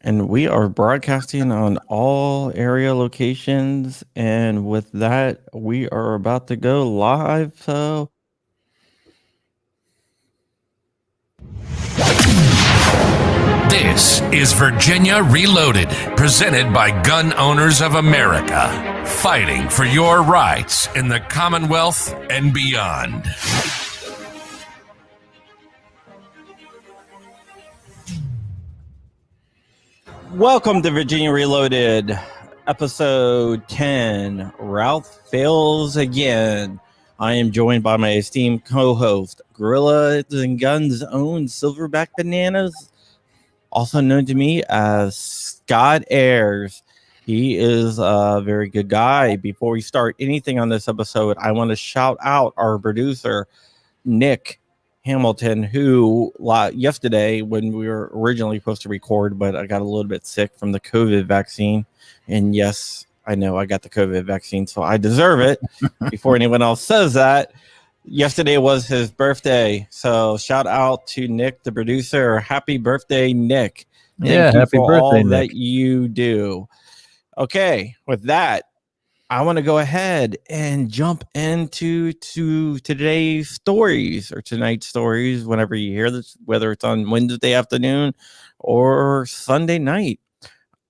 And we are broadcasting on all area locations. And with that, we are about to go live. So, This is Virginia Reloaded, presented by Gun Owners of America, fighting for your rights in the Commonwealth and beyond. welcome to Virginia Reloaded, episode 10. Ralph fails again. I am joined by my esteemed co-host, Gorillas and Guns own Silverback Bananas, also known to me as Scott Ayers. He is a very good guy. Before we start anything on this episode, I want to shout out our producer, Nick Hamilton, who yesterday, when we were originally supposed to record, but I got a little bit sick from the COVID vaccine. And yes, I know I got the COVID vaccine, so I deserve it before anyone else says that. Yesterday was his birthday, so shout out to Nick, the producer. Happy birthday, Nick. Thank you happy for birthday, all Nick. that you do. Okay, with that, I want to go ahead and jump into today's stories or tonight's stories whenever you hear this, whether it's on Wednesday afternoon or Sunday night.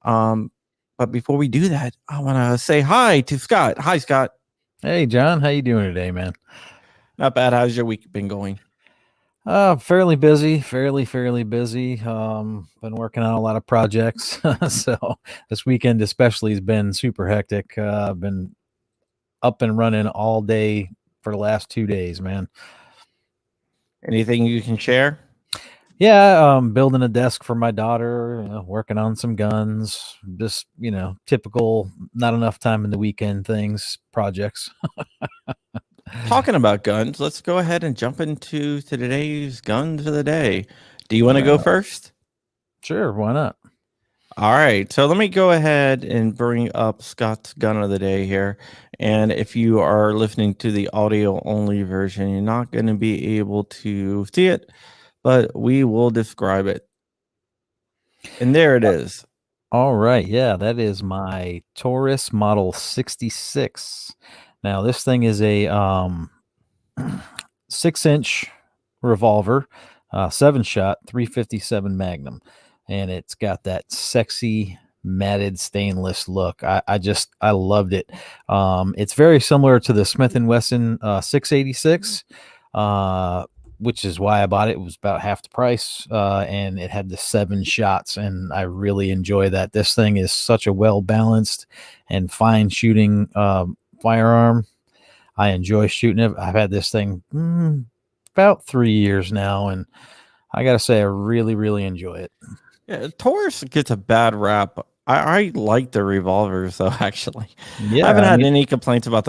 But before we do that, I want to say hi to Scott. Hi, Scott. Hey, John, how you doing today, man? Not bad. How's your week been going? Fairly busy, fairly busy. Been working on a lot of projects. So this weekend especially has been super hectic. Been up and running all day for the last 2 days, man. Anything you can share? Yeah, building a desk for my daughter, working on some guns, just, typical, not enough time in the weekend things, projects. Talking about guns, let's go ahead and jump into today's guns of the day. Do you want to go first? Sure, why not? All right, so let me go ahead and bring up Scott's gun of the day here. And if you are listening to the audio only version, you're not going to be able to see it, but we will describe it. And there it is. All right, yeah, that is my Taurus Model 66. Now, this thing is a 6-inch revolver, 7-shot, 357 Magnum, and it's got that sexy matted stainless look. I loved it. It's very similar to the Smith & Wesson 686, which is why I bought it. It was about half the price, and it had the 7 shots, and I really enjoy that. This thing is such a well-balanced and fine shooting firearm. I enjoy shooting it. I've had this thing about 3 years now, and I gotta say I really enjoy it. Yeah, Taurus gets a bad rap. I like the revolvers though, actually. Yeah, I haven't had any complaints about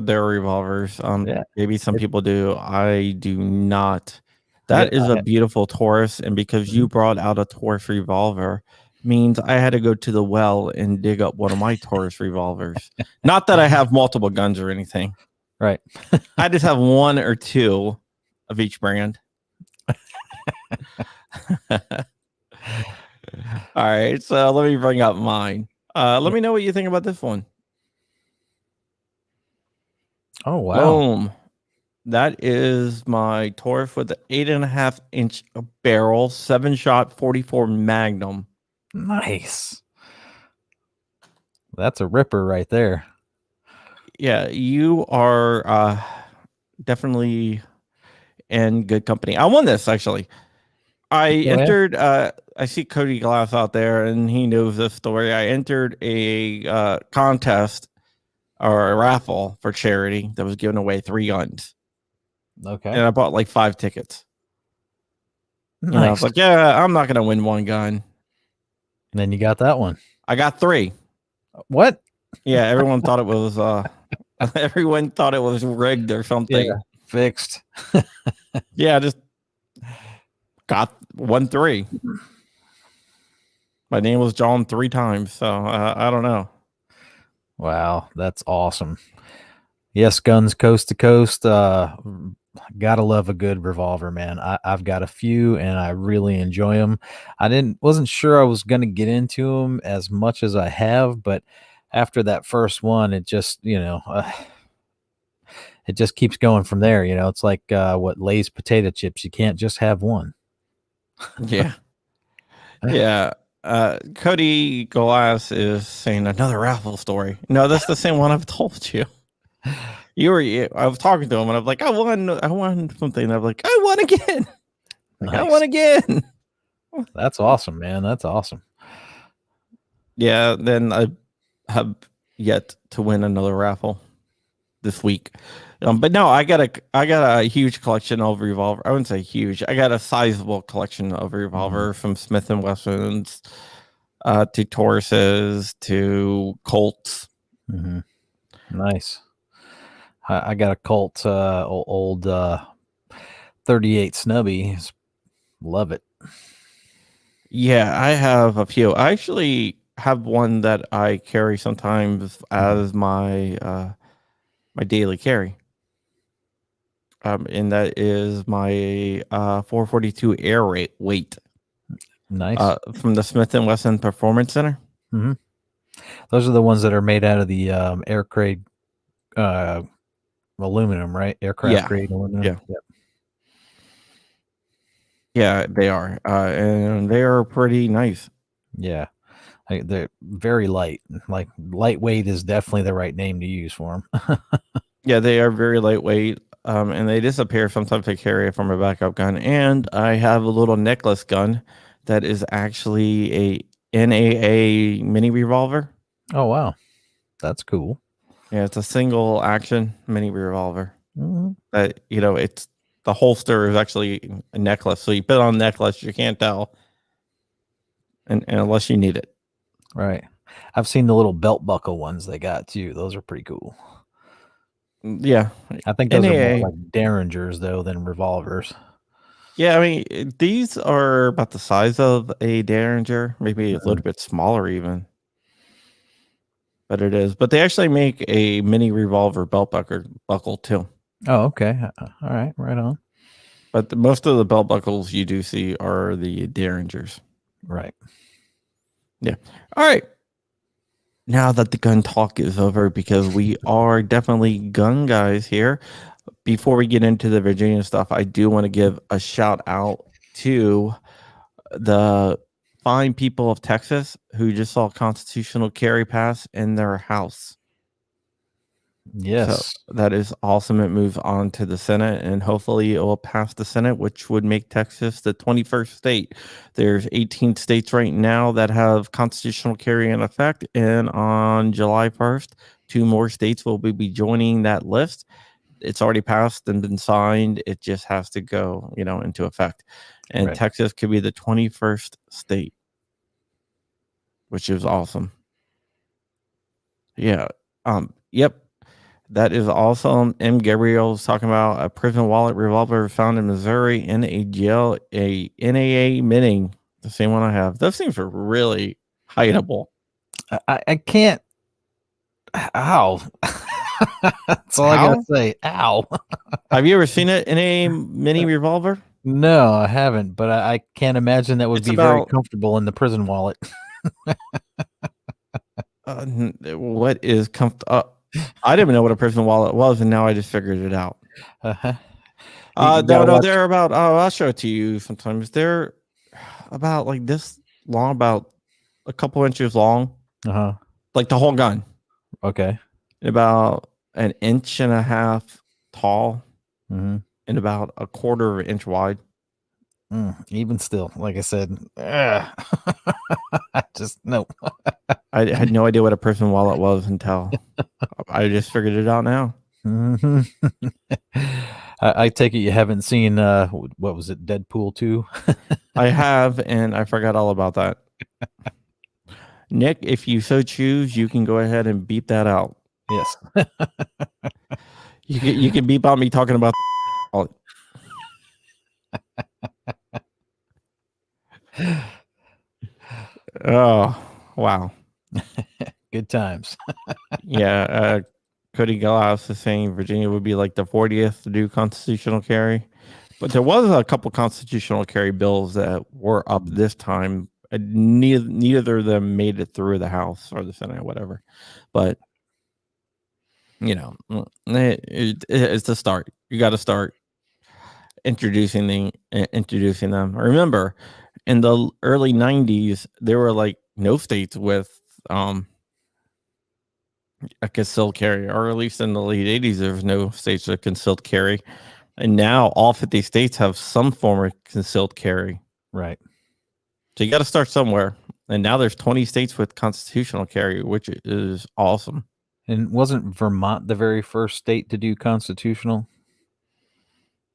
their revolvers. Yeah. Maybe some people do. I do not. That is a beautiful Taurus, and because you brought out a Taurus revolver means I had to go to the well and dig up one of my Taurus revolvers. Not that I have multiple guns or anything. Right. I just have one or two of each brand. All right, so let me bring up mine. Let me know what you think about this one. Oh, wow. Boom. That is my Taurus with the 8.5-inch barrel, 7-shot, 44 Magnum. Nice. That's a ripper right there. Yeah, you are definitely in good company. I won this, actually. I entered, I see Cody Glass out there, and he knows this story. I entered a contest or a raffle for charity that was giving away 3 guns. Okay. And I bought like 5 tickets. Nice. You know, I was like, yeah, I'm not going to win one gun. And then you got that one. I got 3. What? Yeah, everyone thought it was everyone thought it was rigged or something. Yeah, fixed. Yeah, I just got 3. My name was John 3 times, so I don't know. Wow, that's awesome. Yes, guns coast to coast. Gotta love a good revolver, man. I've got a few, and I really enjoy them. Wasn't sure I was gonna get into them as much as I have, but after that first one, it just it just keeps going from there. It's like what Lay's potato chips. You can't just have one. Yeah. Yeah. Cody Glass is saying another raffle story. No, that's the same one I've told you. I was talking to him and I'm like, I won something. I'm like, I won again. Like, I won Nice. again. That's awesome, man. That's awesome. Yeah. Then I have yet to win another raffle this week. But no, I got a huge collection of revolver. I wouldn't say huge. I got a sizable collection of revolver from Smith and Wessons, to Tauruses to Colts. Mm-hmm. Nice. I got a Colt old 38 Snubby. Love it. Yeah, I have a few. I actually have one that I carry sometimes as my my daily carry. And that is my 442 air rate weight. Nice. From the Smith and Wesson Performance Center. Mm-hmm. Those are the ones that are made out of the air grade aluminum, right? Aircraft grade aluminum. Yeah. Yep. Yeah, they are. And they are pretty nice. Yeah. They're very light. Like lightweight is definitely the right name to use for them. Yeah, they are very lightweight. And they disappear sometimes I carry it from a backup gun. And I have a little necklace gun that is actually a NAA mini revolver. Oh, wow. That's cool. Yeah, it's a single action mini revolver. Mm-hmm. It's the holster is actually a necklace. So you put it on a necklace, you can't tell. And unless you need it. Right. I've seen the little belt buckle ones they got too. Those are pretty cool. Yeah. I think those are more like derringers though than revolvers. Yeah, I mean, these are about the size of a Derringer, maybe a little bit smaller even. But it is. But they actually make a mini revolver belt buckle too. Oh, okay. All right, right on. But most of the belt buckles you do see are the Derringers. Right. Yeah. All right. Now that the gun talk is over, because we are definitely gun guys here, before we get into the Virginia stuff, I do want to give a shout out to the fine people of Texas who just saw constitutional carry pass in their house. Yes. So that is awesome. It moves on to the Senate, and hopefully it will pass the Senate, which would make Texas the 21st state. There's 18 states right now that have constitutional carry in effect, and on July 1st, 2 more states will be joining that list. It's already passed and been signed. It just has to go, into effect. And Right. Texas could be the 21st state, which is awesome. Yeah. Yep. That is awesome. M. Gabriel's talking about a prison wallet revolver found in Missouri in a jail, a NAA mini, the same one I have. Those things are really hideable. I can't. Ow. That's all I gotta say. Ow. Have you ever seen it in a mini revolver? No, I haven't, but I can't imagine that would be very comfortable in the prison wallet. What is comfortable? I didn't even know what a prison wallet was, and now I just figured it out. Uh-huh. No, they're about. I'll show it to you sometimes. They're about like this long, about a couple inches long. Uh-huh. Like the whole gun. Okay. About an inch and a half tall, and about a quarter of an inch wide. Even still, like I said, I just no. I had no idea what a prison wallet was until I just figured it out now. Mm-hmm. I take it you haven't seen what was it, Deadpool 2? I have, and I forgot all about that. Nick, if you so choose, you can go ahead and beep that out. Yes. You can beep out me talking about. Oh, wow. Good times. Yeah. Cody Gillis is saying Virginia would be like the 40th to do constitutional carry. But there was a couple constitutional carry bills that were up this time. Neither of them made it through the House or the Senate or whatever. But, it's the start. You got to start introducing them. Remember, in the early 90s, there were like no states with a concealed carry, or at least in the late 80s, there was no states with concealed carry. And now all 50 states have some form of concealed carry. Right. So you got to start somewhere. And now there's 20 states with constitutional carry, which is awesome. And wasn't Vermont the very first state to do constitutional?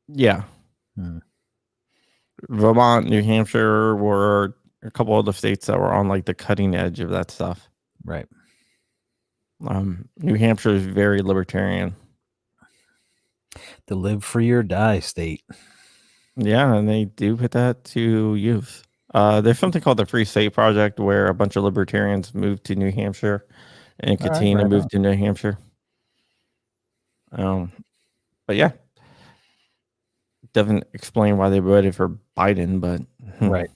Yeah. Vermont, New Hampshire were a couple of the states that were on like the cutting edge of that stuff. Right. New Hampshire is very libertarian. The live free or die state. Yeah, and they do put that to use. There's something called the Free State Project where a bunch of libertarians moved to New Hampshire and continue to move to New Hampshire. But yeah, doesn't explain why they voted for Biden, but right.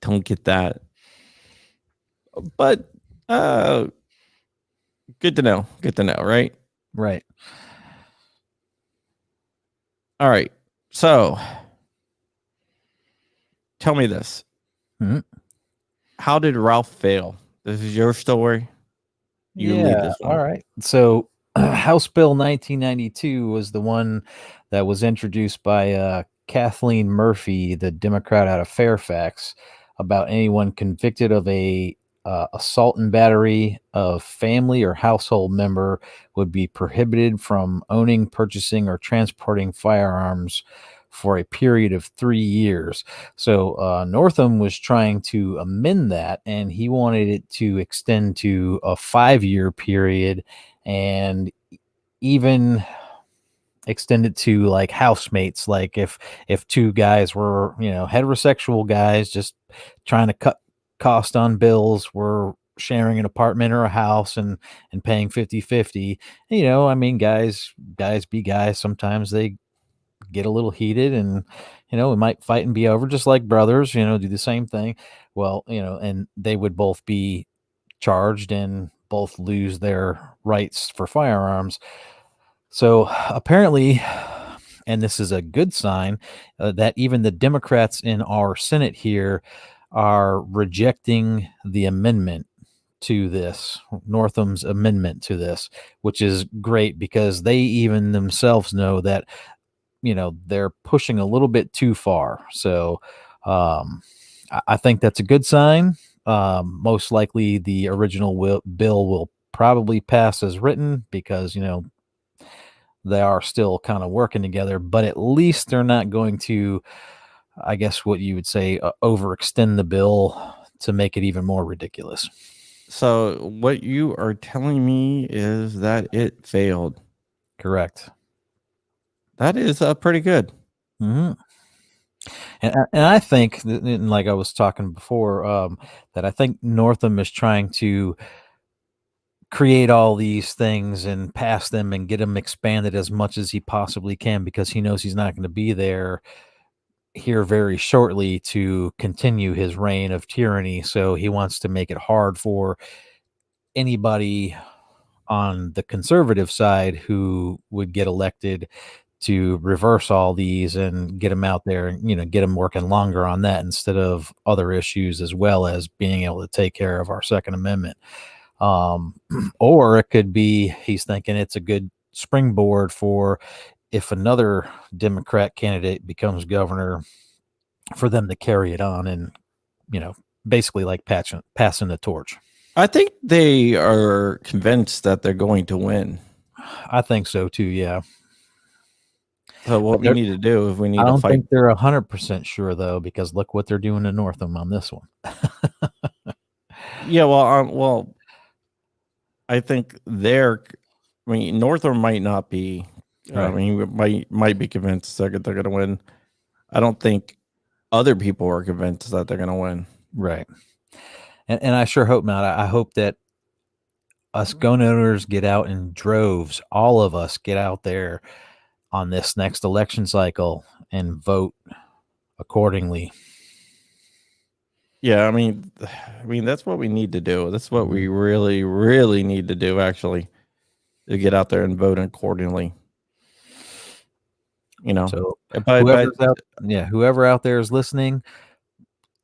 Don't get that. But good to know. Good to know, right? Right. All right. So tell me this. Mm-hmm. How did Ralph fail? This is your story. You lead this one. All right. So House Bill 1992 was the one that was introduced by Kathleen Murphy, the Democrat out of Fairfax, about anyone convicted of a assault and battery of family or household member would be prohibited from owning, purchasing, or transporting firearms for a period of 3 years. So Northam was trying to amend that, and he wanted it to extend to a 5-year period, and even extend it to like housemates. Like if two guys were, heterosexual guys just trying to cut cost on bills, were sharing an apartment or a house and paying 50-50, guys be guys. Sometimes they get a little heated and, we might fight and be over, just like brothers, do the same thing. Well, and they would both be charged and both lose their rights for firearms. So apparently, and this is a good sign, that even the Democrats in our Senate here are rejecting the amendment to this, Northam's amendment to this, which is great because they even themselves know that, they're pushing a little bit too far. So I think that's a good sign. Most likely the original bill will probably pass as written because, they are still kind of working together, but at least they're not going to, I guess what you would say, overextend the bill to make it even more ridiculous. So what you are telling me is that it failed. Correct. That is pretty good. Mm-hmm. And I think, and like I was talking before, that I think Northam is trying to create all these things and pass them and get them expanded as much as he possibly can because he knows he's not going to be there here very shortly to continue his reign of tyranny. So he wants to make it hard for anybody on the conservative side who would get elected to reverse all these and get them out there and, get them working longer on that instead of other issues, as well as being able to take care of our Second Amendment. Or it could be he's thinking it's a good springboard for if another Democrat candidate becomes governor, for them to carry it on and, basically like passing the torch. I think they are convinced that they're going to win. I think so too. Yeah. So what we need to do is we need to fight. I don't think they're 100% sure though, because look what they're doing to Northam on this one. Yeah. Well, I think Northam might not be. Right. I mean, might be convinced they're going to win. I don't think other people are convinced that they're going to win. Right. And I sure hope not. I hope that us gun owners get out in droves. All of us get out there on this next election cycle and vote accordingly. Yeah, I mean that's what we need to do. That's what we really, really need to do. Actually, to get out there and vote accordingly. So But whoever out there is listening,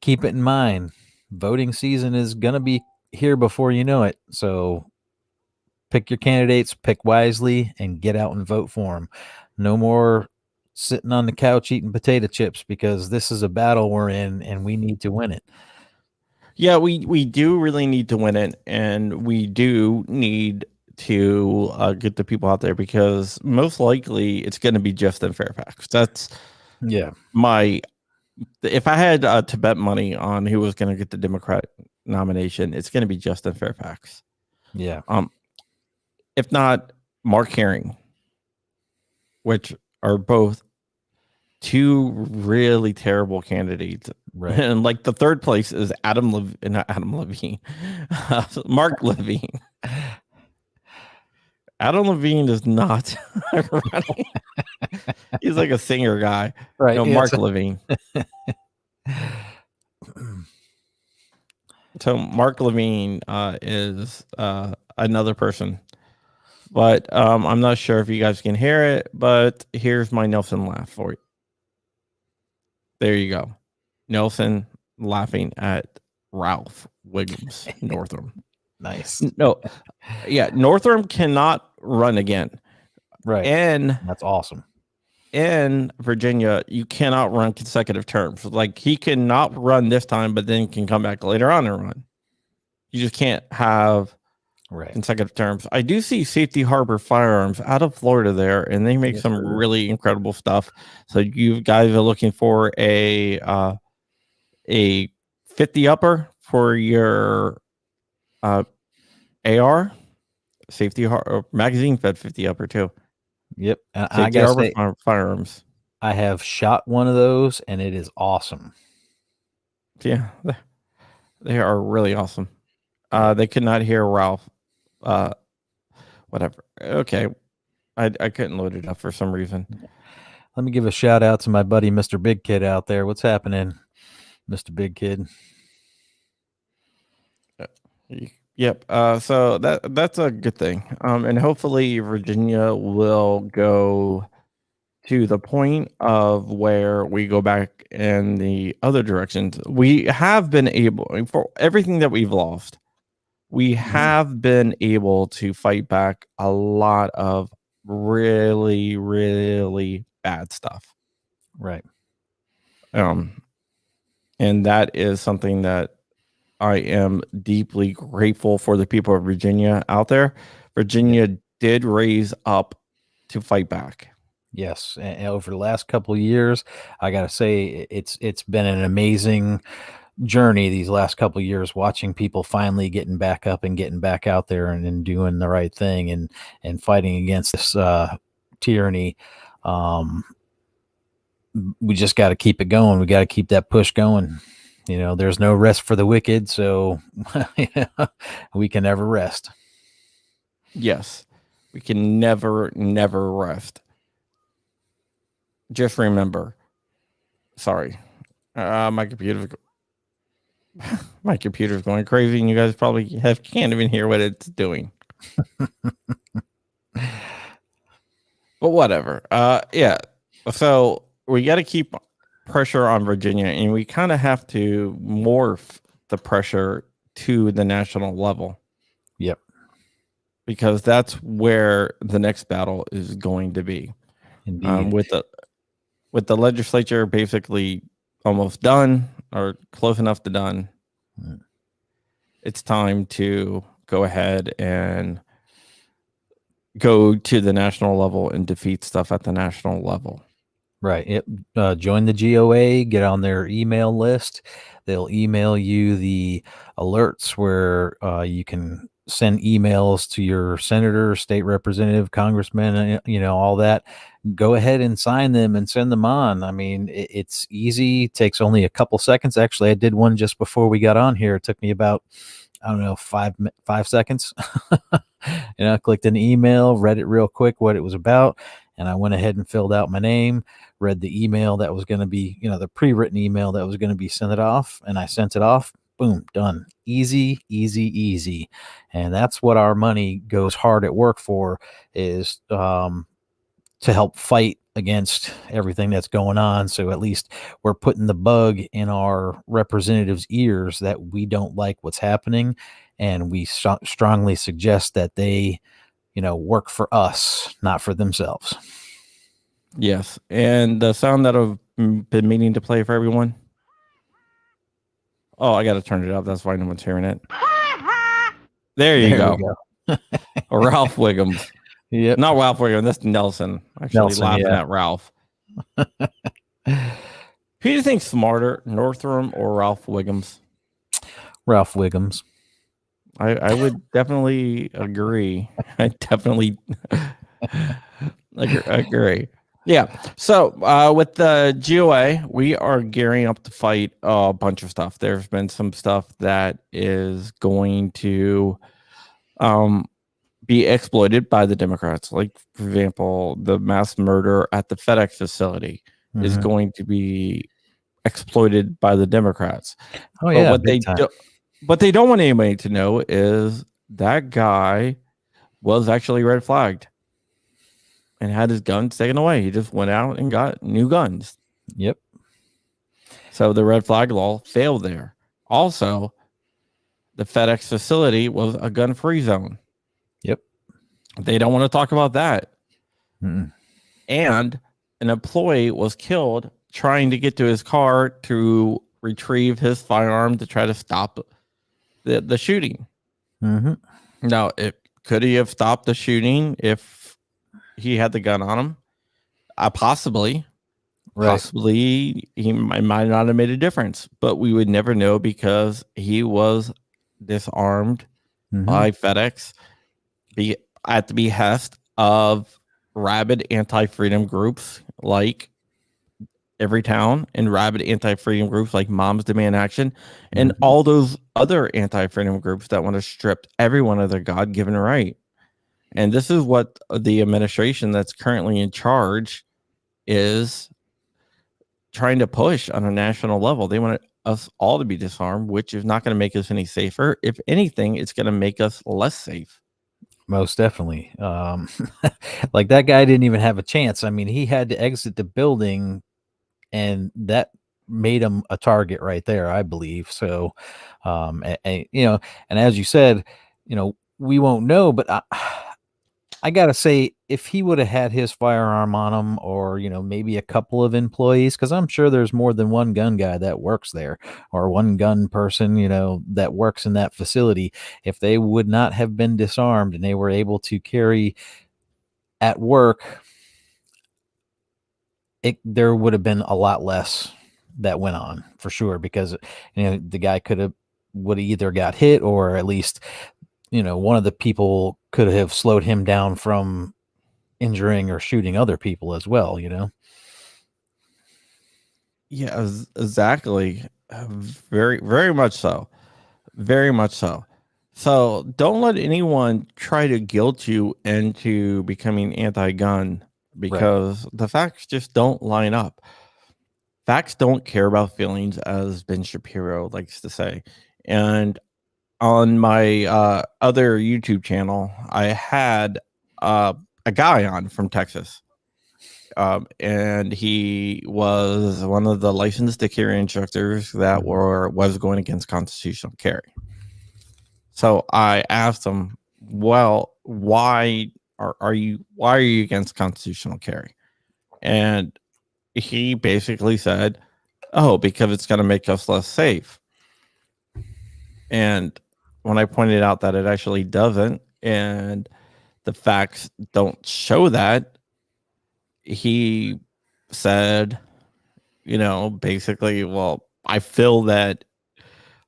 keep it in mind. Voting season is gonna be here before you know it. So pick your candidates, pick wisely, and get out and vote for them. No more sitting on the couch eating potato chips, because this is a battle we're in and we need to win it. yeah, we do really need to win it, and we do need to get the people out there, because most likely it's going to be Justin Fairfax. That's Yeah. if I had to bet money on who was going to get the Democrat nomination, it's going to be Justin Fairfax. Yeah. If not Mark Herring, which are both two really terrible candidates. Right. And like the third place is not Adam Levine, Mark Levine. Adam Levine is not running. He's like a singer guy. Right. No, Mark Levine. So Mark Levine is another person. But I'm not sure if you guys can hear it, but here's my Nelson laugh for you. There you go. Nelson laughing at Ralph Williams Northam. Nice. No, yeah, Northam cannot run again. Right. And that's awesome. In Virginia, you cannot run consecutive terms. Like, he cannot run this time, but then can come back later on and run. You just can't have consecutive terms. I do see Safety Harbor Firearms out of Florida there, and they make some really incredible stuff. So you guys are looking for a 50 upper for your AR, magazine fed 50 upper too. Yep. And I gotta say, firearms. I have shot one of those, and it is awesome. Yeah, they are really awesome. They could not hear Ralph. Whatever. Okay, I couldn't load it up for some reason. Let me give a shout out to my buddy Mr. Big Kid out there. What's happening, Mr. Big Kid? Yep. So that's a good thing. And hopefully Virginia will go to the point of where we go back in the other directions. We have been able, for everything that we've lost, we have been able to fight back a lot of really, really bad stuff. Right. And that is something that I am deeply grateful for the people of Virginia out there. Virginia did raise up to fight back. Yes, and over the last couple of years, I got to say it's been an amazing journey these last couple of years, watching people finally getting back up and getting back out there and doing the right thing and fighting against this tyranny. We just got to keep it going. We got to keep that push going. You know, there's no rest for the wicked, so we can never rest. Yes, we can never rest. Just remember, sorry, my computer's going crazy, and you guys probably can't even hear what it's doing. But whatever. Yeah. So we got to keep pressure on Virginia, and we kind of have to morph the pressure to the national level. Yep. Because that's where the next battle is going to be. Indeed. With the legislature basically almost done or close enough to done, it's time to go ahead and go to the national level and defeat stuff at the national level. Right. Join the GOA, get on their email list. They'll email you the alerts where you can send emails to your senator, state representative, congressman, all that. Go ahead and sign them and send them on. I mean, it's easy. It takes only a couple seconds. Actually, I did one just before we got on here. It took me about I don't know, 5 seconds. I clicked an email, read it real quick what it was about, and I went ahead and filled out my name, read the email that was going to be, the pre-written email that was going to be sent it off, and I sent it off. Boom, done. Easy, easy, easy. And that's what our money goes hard at work for, is to help fight against everything that's going on. So at least we're putting the bug in our representatives' ears that we don't like what's happening. And we strongly suggest that they, work for us, not for themselves. Yes. And the sound that I've been meaning to play for everyone. Oh, I got to turn it up. That's why no one's hearing it. There you go. Ralph Wiggums. Yep. Not Ralph Wiggums. That's Nelson. Actually laughing at Ralph. Who do you think's smarter, Northam or Ralph Wiggums? Ralph Wiggums. I would definitely agree. I definitely agree. Yeah. So with the GOA, we are gearing up to fight a bunch of stuff. There's been some stuff that is going to be exploited by the Democrats. Like, for example, the mass murder at the FedEx facility is going to be exploited by the Democrats. Oh, yeah. What they don't want anybody to know is that guy was actually red flagged and had his guns taken away. He just went out and got new guns. Yep. So the red flag law failed there. Also, the FedEx facility was a gun-free zone. Yep. They don't want to talk about that. Mm-mm. And an employee was killed trying to get to his car to retrieve his firearm to try to stop the shooting. Now, could he have stopped the shooting if he had the gun on him? Possibly. Right. Possibly he might not have made a difference, but we would never know because he was disarmed by FedEx at the behest of rabid anti-freedom groups like Everytown and rabid anti-freedom groups like Moms Demand Action and all those other anti-freedom groups that want to strip everyone of their God-given right. And this is what the administration that's currently in charge is trying to push on a national level. They want us all to be disarmed, which is not going to make us any safer. If anything, it's going to make us less safe. Most definitely. Like, that guy didn't even have a chance. I mean, he had to exit the building, and that made him a target right there, I believe. So, and as you said, we won't know, but I gotta say, if he would have had his firearm on him, or maybe a couple of employees, because I'm sure there's more than one gun guy that works there, or one gun person that works in that facility, if they would not have been disarmed and they were able to carry at work, there would have been a lot less that went on, for sure, because the guy would have either got hit, or at least one of the people could have slowed him down from injuring or shooting other people as well. Yeah, exactly. Very, very much so. Very much so. So don't let anyone try to guilt you into becoming anti-gun, because the facts just don't line up. Facts don't care about feelings, as Ben Shapiro likes to say. And on my other YouTube channel, I had a guy on from Texas. And he was one of the licensed to carry instructors that was going against constitutional carry. So I asked him, well, why are you against constitutional carry? And he basically said, oh, because it's going to make us less safe. And when I pointed out that it actually doesn't, and the facts don't show that, he said, basically, well, I feel that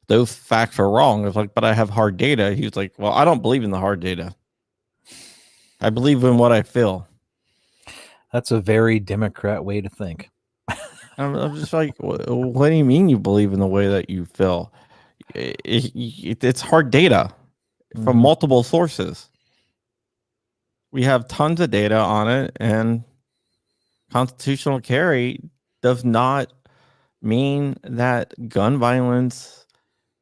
those facts are wrong. It's like, but I have hard data. He was like, well, I don't believe in the hard data. I believe in what I feel. That's a very Democrat way to think. I'm just like, what do you mean you believe in the way that you feel? It's hard data from Mhm. multiple sources. We have tons of data on it, and constitutional carry does not mean that gun violence,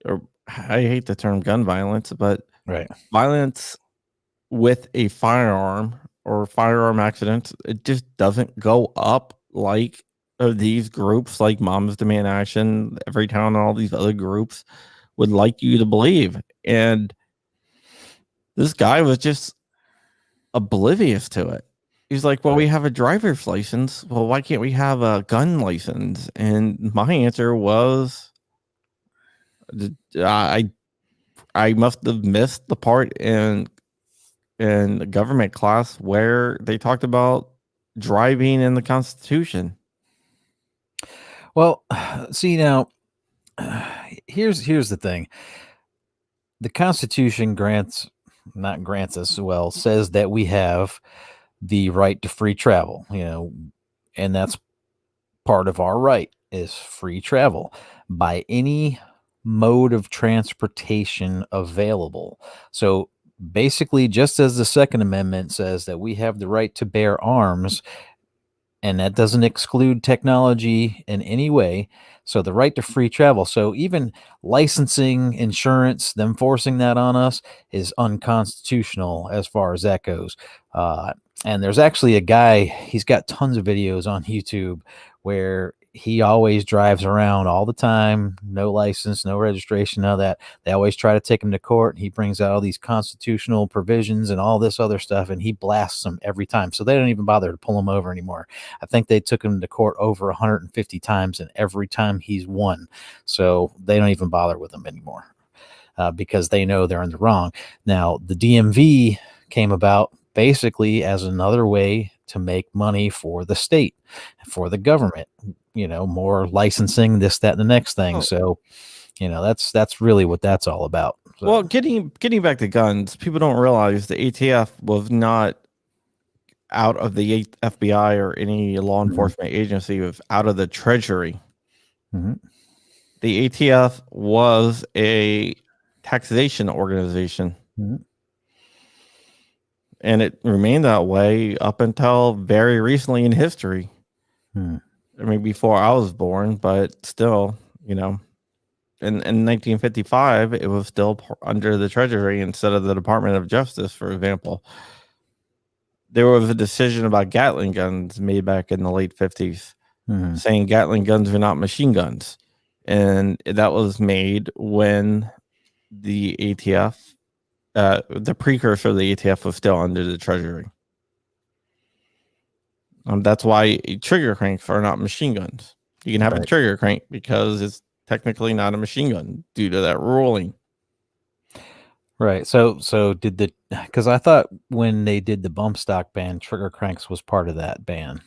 or I hate the term gun violence, but Right. violence with a firearm or firearm accidents, it just doesn't go up like these groups like Moms Demand Action, Everytown, and all these other groups would like you to believe. And this guy was just oblivious to it. He's like, well, Right. we have a driver's license. Well, why can't we have a gun license? And my answer was, I must have missed the part in the government class where they talked about driving in the Constitution. Well, see now, here's the thing. The Constitution not grants us, well, says that we have the right to free travel, and that's part of our right is free travel by any mode of transportation available. So basically, just as the Second Amendment says that we have the right to bear arms, and that doesn't exclude technology in any way. So the right to free travel. So even licensing, insurance, them forcing that on us is unconstitutional as far as that goes. And there's actually a guy, he's got tons of videos on YouTube where he always drives around all the time, no license, no registration, none of that. They always try to take him to court, and he brings out all these constitutional provisions and all this other stuff, and he blasts them every time. So they don't even bother to pull him over anymore. I think they took him to court over 150 times, and every time he's won. So they don't even bother with him anymore because they know they're in the wrong. Now, the DMV came about basically as another way to make money for the state, for the government, more licensing, this, that, and the next thing. Oh. So, that's really what that's all about. So. Well, getting back to guns, people don't realize the ATF was not out of the FBI or any law enforcement agency, was out of the Treasury. Mm-hmm. The ATF was a taxation organization. Mm-hmm. And it remained that way up until very recently in history. I mean, before I was born, but still, in 1955, it was still under the Treasury instead of the Department of Justice, for example. There was a decision about Gatling guns made back in the late 50s, saying Gatling guns are not machine guns. And that was made when the ATF, the precursor of the ATF, was still under the Treasury. That's why trigger cranks are not machine guns. You can have a trigger crank because it's technically not a machine gun due to that ruling. Right. So because I thought when they did the bump stock ban, trigger cranks was part of that ban.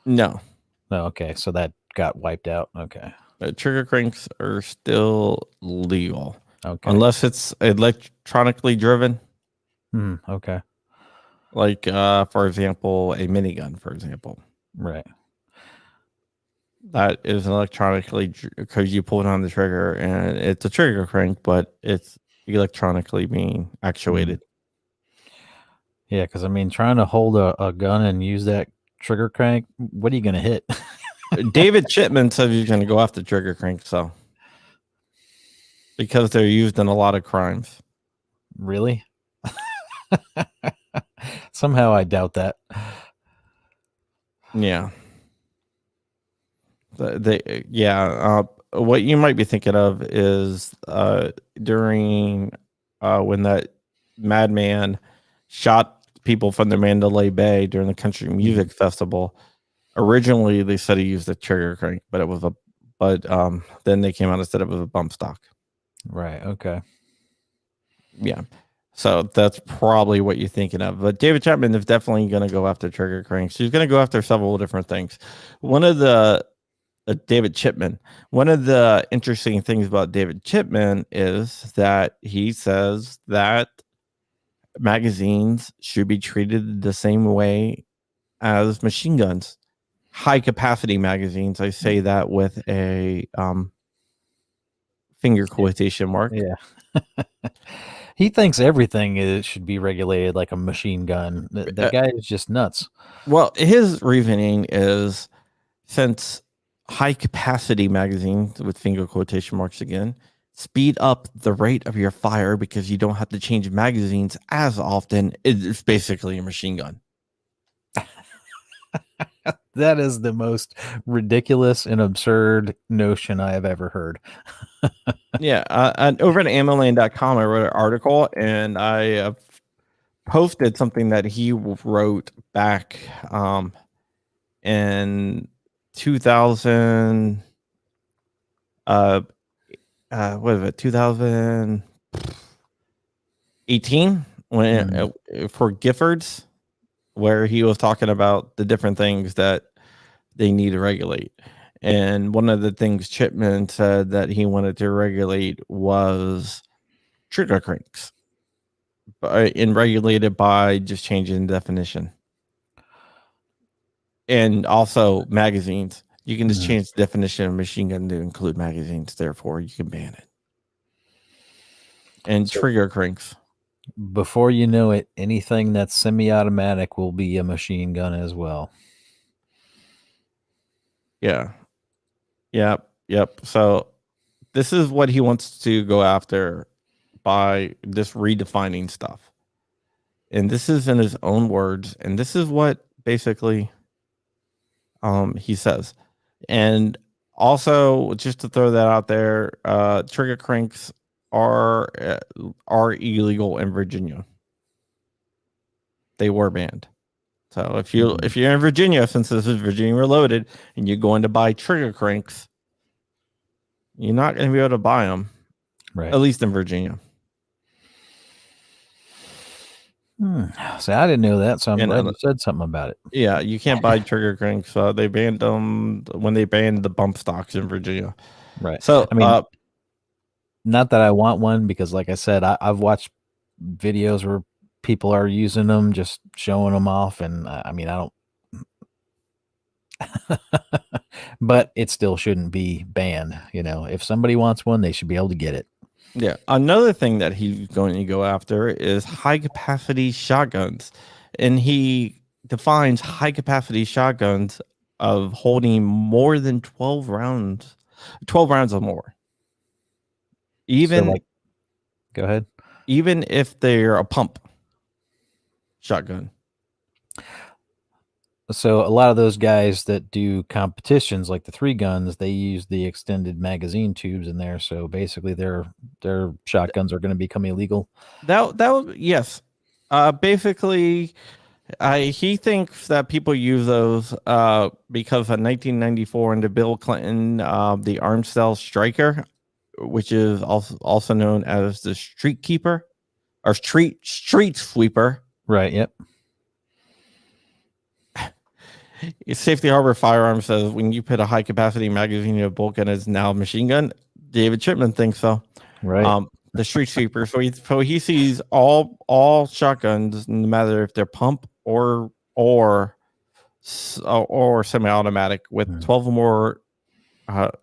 No. Okay. So that got wiped out. Okay. Trigger cranks are still legal. Okay. Unless it's electronically driven. Okay. Like, for example, a minigun, for example. Right. That is electronically, because you pull it on the trigger and it's a trigger crank, but it's electronically being actuated. Yeah, because I mean, trying to hold a gun and use that trigger crank, what are you going to hit? David Chipman said he's going to go after trigger cranks, so because they're used in a lot of crimes. Really? Somehow I doubt that. Yeah. What you might be thinking of is during when that madman shot people from the Mandalay Bay during the country music festival. Originally, they said he used a trigger crank, but then they came out and said it was a bump stock. Right. Okay. Yeah. So that's probably what you're thinking of. But David Chapman is definitely going to go after trigger cranks. He's going to go after several different things. One of the David Chipman. One of the interesting things about David Chipman is that he says that magazines should be treated the same way as machine guns. High capacity magazines. I say that with a finger quotation mark. Yeah. He thinks everything should be regulated like a machine gun. That guy is just nuts. Well, his reasoning is since high capacity magazines with finger quotation marks again speed up the rate of your fire because you don't have to change magazines as often. It's basically a machine gun. That is the most ridiculous and absurd notion I have ever heard. Yeah. And over at ammoland.com, I wrote an article and I posted something that he wrote back in 2000. What is it? 2018 when for Giffords, where he was talking about the different things that they need to regulate. And one of the things Chipman said that he wanted to regulate was trigger cranks, and regulated by just changing the definition. And also magazines. You can just change the definition of machine gun to include magazines. Therefore, you can ban it. And trigger cranks. Before you know it, anything that's semi-automatic will be a machine gun as well. Yeah. Yep. So this is what he wants to go after by just redefining stuff. And this is in his own words. And this is what basically he says. And also, just to throw that out there, trigger cranks are illegal in Virginia. They were banned. So if you're in Virginia, since this is Virginia Reloaded, and you're going to buy trigger cranks, you're not going to be able to buy them, right? At least in Virginia. So I didn't know that, so I'm glad you said something about it. Yeah, you can't buy trigger cranks. They banned them when they banned the bump stocks in Virginia. Right. So I mean, not that I want one, because like I said, I've watched videos where people are using them, just showing them off. And I mean, I don't, but it still shouldn't be banned. You know, if somebody wants one, they should be able to get it. Yeah. Another thing that he's going to go after is high capacity shotguns. And he defines high capacity shotguns of holding more than 12 rounds or more. Even so, like, go ahead. Even if they're a pump shotgun. So a lot of those guys that do competitions, like the 3 guns, they use the extended magazine tubes in there. So basically, their shotguns are going to become illegal. That was, yes. Basically, he thinks that people use those because of 1994 under Bill Clinton, the Armstyle Striker, which is also known as the Street Keeper or Street Sweeper. Right. Yep. Safety Harbor Firearms says when you put a high capacity magazine in a bolt gun, it's now a machine gun. David Chipman thinks so. Right. The Street Sweeper. So he sees all shotguns, no matter if they're pump or semi-automatic, with 12 or more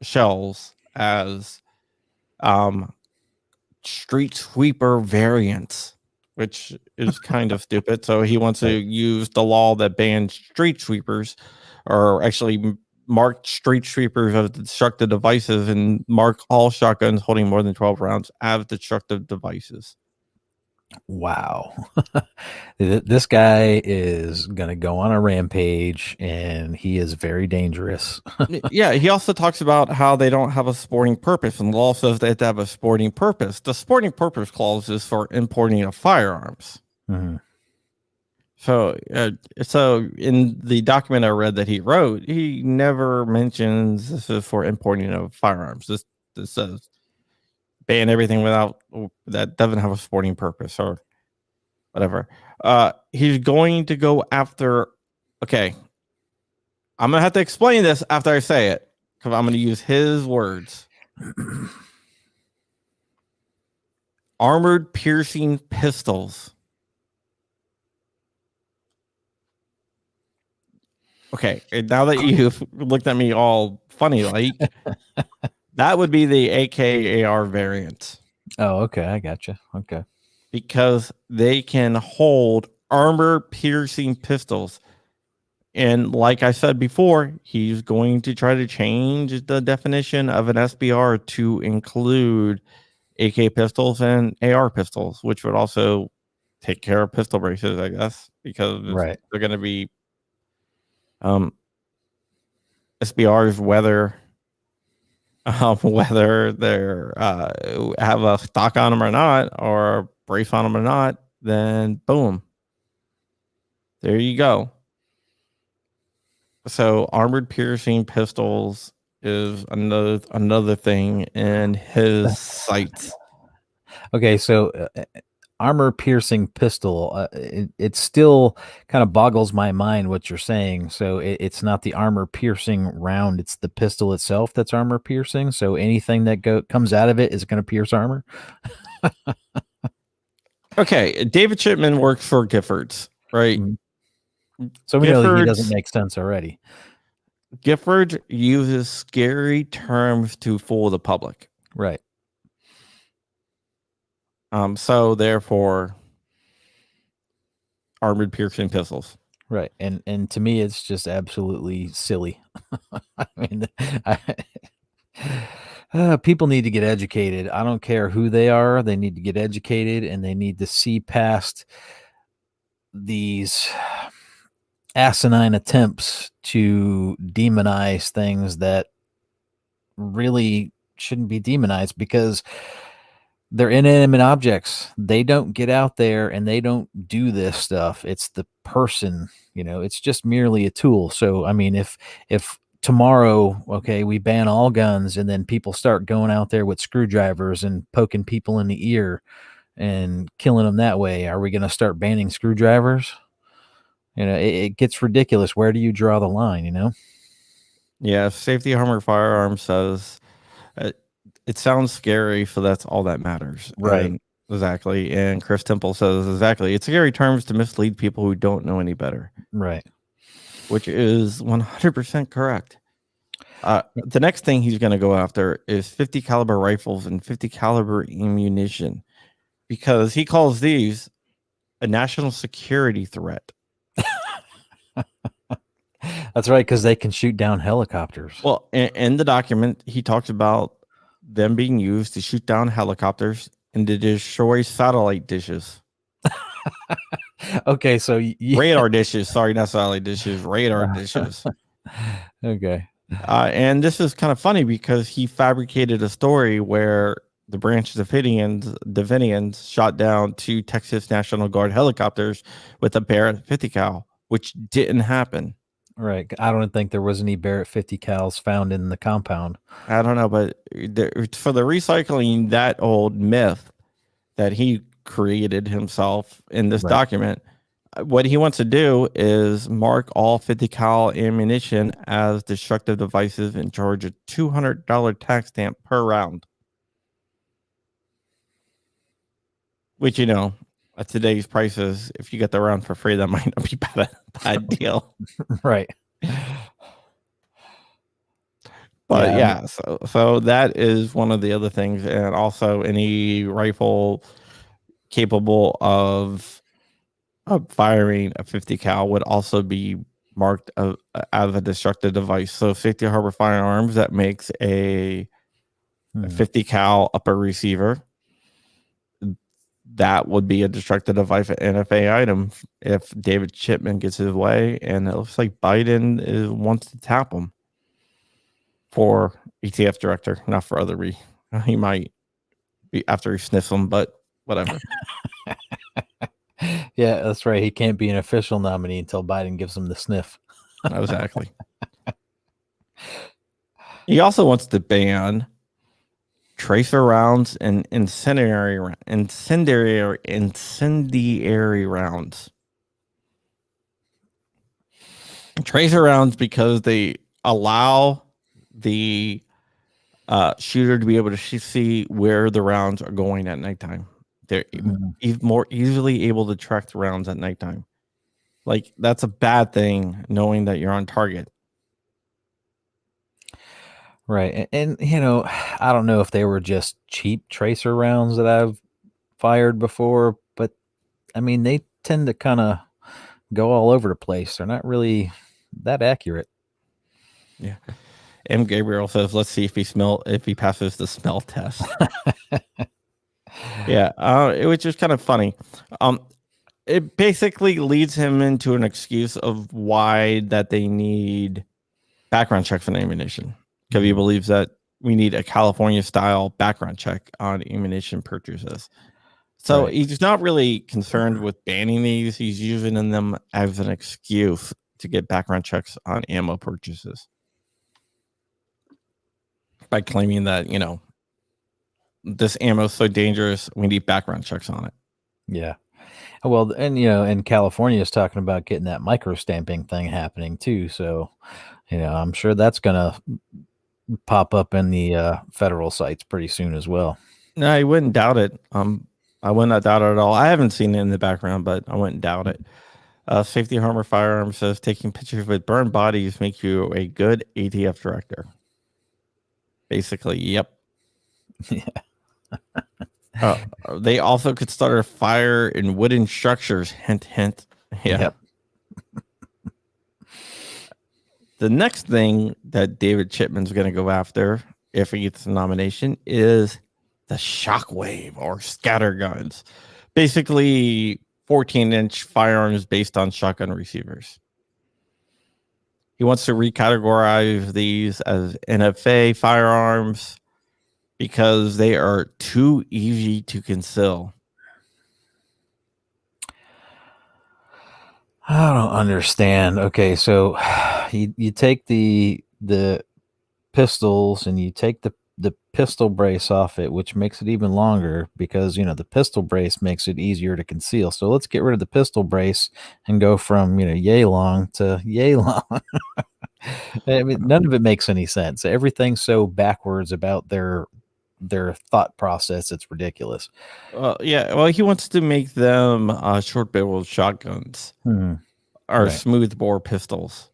shells as Street Sweeper variants, which is kind of stupid. So he wants to use the law that bans street sweepers, or actually mark street sweepers as destructive devices, and mark all shotguns holding more than 12 rounds as destructive devices. Wow. This guy is going to go on a rampage, and he is very dangerous. Yeah, he also talks about how they don't have a sporting purpose, and the law says they have to have a sporting purpose. The sporting purpose clause is for importing of firearms. Mm-hmm. So in the document I read that he wrote, he never mentions this is for importing of firearms. This says ban everything that doesn't have a sporting purpose or whatever. He's going to go after. Okay, I'm gonna have to explain this after I say it, because I'm gonna use his words. Armored piercing pistols. Okay, now that you've looked at me all funny like, That would be the AKAR variant Oh, okay. I gotcha. Okay. because they can hold armor-piercing pistols. And like I said before, he's going to try to change the definition of an SBR to include AK pistols and AR pistols, which would also take care of pistol braces, I guess, because Right. they're going to be SBRs, whether they're have a stock on them or not, or a brace on them or not, then boom, there you go. So armored piercing pistols is another thing in his sights. Okay, so armor piercing pistol. It still kind of boggles my mind what you're saying. So it's not the armor piercing round; it's the pistol itself that's armor piercing. So anything that comes out of it is going to pierce armor. Okay, David Chipman works for Giffords, right? So we know that he Giffords- doesn't make sense already. Gifford uses scary terms to fool the public. Right. So therefore, armored piercing pistols. Right. And to me, it's just absolutely silly. I mean, people need to get educated. I don't care who they are. They need to get educated, and they need to see past these asinine attempts to demonize things that really shouldn't be demonized, because they're inanimate objects. They don't get out there and they don't do this stuff. It's the person, it's just merely a tool. So, I mean, if tomorrow, okay, we ban all guns and then people start going out there with screwdrivers and poking people in the ear and killing them that way, are we going to start banning screwdrivers? It gets ridiculous. Where do you draw the line, Yeah, Safety Armor Firearms says it sounds scary, so that's all that matters. Right. And exactly. And Chris Temple says exactly. It's scary terms to mislead people who don't know any better. Right. Which is 100% correct. The next thing he's going to go after is 50 caliber rifles and 50 caliber ammunition, because he calls these a national security threat. That's right, because they can shoot down helicopters. Well, in the document, he talks about them being used to shoot down helicopters and to destroy satellite dishes. Okay, so radar dishes. Sorry, not satellite dishes. Radar dishes. Okay. And this is kind of funny because he fabricated a story where the Branch Davidians shot down 2 Texas National Guard helicopters with a Barrett 50 cal, which didn't happen. Right. I don't think there was any Barrett 50 cals found in the compound. I don't know, but for the recycling that old myth that he created himself in this document, what he wants to do is mark all 50 cal ammunition as destructive devices and charge a $200 tax stamp per round. Which, at today's prices, if you get the round for free, that might not be a bad deal. Right. But yeah, so that is one of the other things. And also any rifle capable of firing a 50 cal would also be marked as a destructive device. So Safety Harbor Firearms, that makes a 50 cal upper receiver. That would be a destructive device NFA item if David Chipman gets his way, and it looks like Biden wants to tap him for ETF director, not for other he might be after he sniffs them, but whatever. Yeah, that's right. He can't be an official nominee until Biden gives him the sniff. Exactly. He also wants to ban tracer rounds and incendiary rounds. Tracer rounds because they allow the shooter to be able to see where the rounds are going at nighttime. They're more easily able to track the rounds at nighttime. Like, that's a bad thing, knowing that you're on target. Right. And, you know, I don't know if they were just cheap tracer rounds that I've fired before, but I mean, they tend to kind of go all over the place. They're not really that accurate. Yeah. M. Gabriel says, "Let's see if he passes the smell test." Yeah, which is kind of funny. It basically leads him into an excuse of why that they need background checks on ammunition, because he believes that we need a California style background check on ammunition purchases. So Right. he's not really concerned with banning these. He's using them as an excuse to get background checks on ammo purchases by claiming that, this ammo is so dangerous, we need background checks on it. Yeah. Well, and you know, and California is talking about getting that micro stamping thing happening too. So, you know, I'm sure that's gonna pop up in the federal sites pretty soon as well. No, I wouldn't doubt it. I would not doubt it at all. I haven't seen it in the background, but I wouldn't doubt it. Safety Harmer Firearms says taking pictures with burned bodies make you a good ATF director. Basically, yep. They also could start a fire in wooden structures. Hint, hint. Yeah. Yep. The next thing that David Chipman's going to go after, if he gets the nomination, is the shockwave or scatter guns. Basically, 14-inch firearms based on shotgun receivers. He wants to recategorize these as NFA firearms because they are too easy to conceal. I don't understand. Okay, so you take the pistols and you take the pistol brace off it, which makes it even longer because you know the pistol brace makes it easier to conceal. So let's get rid of the pistol brace and go from yay long to yay long. I mean, none of it makes any sense. Everything's so backwards about their thought process. It's ridiculous. Yeah, well, he wants to make them short-barreled shotguns or Right. smooth-bore pistols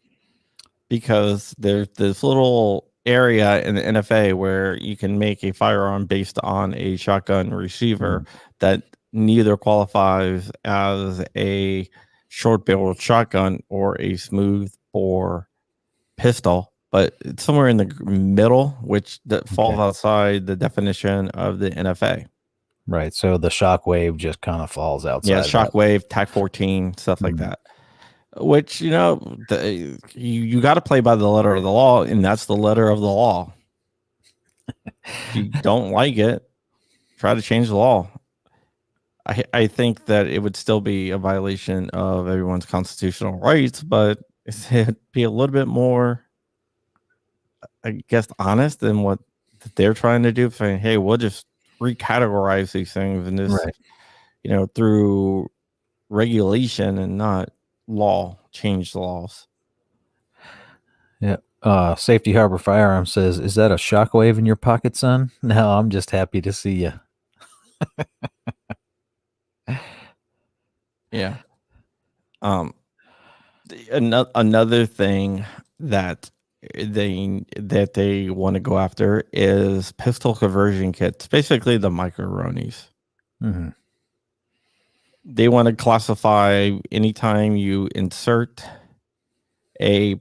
because there's this little area in the NFA where you can make a firearm based on a shotgun receiver that neither qualifies as a short-barreled shotgun or a smooth-bore pistol, but it's somewhere in the middle, which falls outside the definition of the NFA. Right. So the shockwave just kind of falls outside. Yeah, of that. shockwave, TAC 14, stuff like that. Which, you got to play by the letter of the law, and that's the letter of the law. If you don't like it, try to change the law. I think that it would still be a violation of everyone's constitutional rights, but it'd be a little bit more, I guess, honest than what they're trying to do. Saying, hey, we'll just recategorize these things and just, through regulation and not law, change the laws. Yeah. Safety Harbor Firearms says, "Is that a shockwave in your pocket, son?" No, I'm just happy to see you. Yeah. Another thing that they want to go after is pistol conversion kits, basically the micro-ronies. Mm-hmm. They want to classify anytime you insert a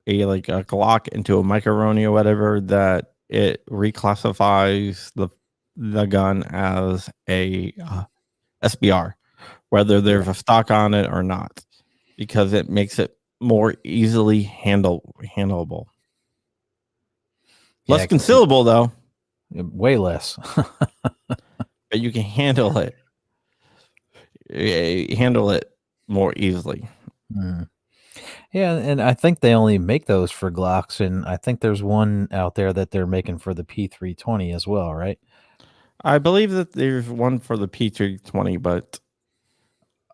Glock into a micro-roni or whatever, that it reclassifies the gun as a SBR, whether there's a stock on it or not, because it makes it more easily handleable. Less concealable, though. Way less. But you can handle it. Handle it more easily. Yeah, and I think they only make those for Glocks, and I think there's one out there that they're making for the P320 as well, right? I believe that there's one for the P320, but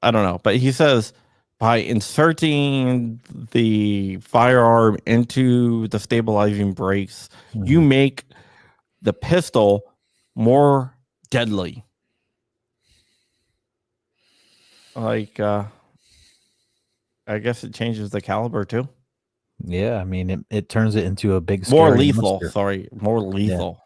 I don't know. But he says by inserting the firearm into the stabilizing brace, you make the pistol more deadly. Like, I guess it changes the caliber too. Yeah, I mean, it turns it into a big More scary lethal. monster. Sorry, more Yeah. lethal.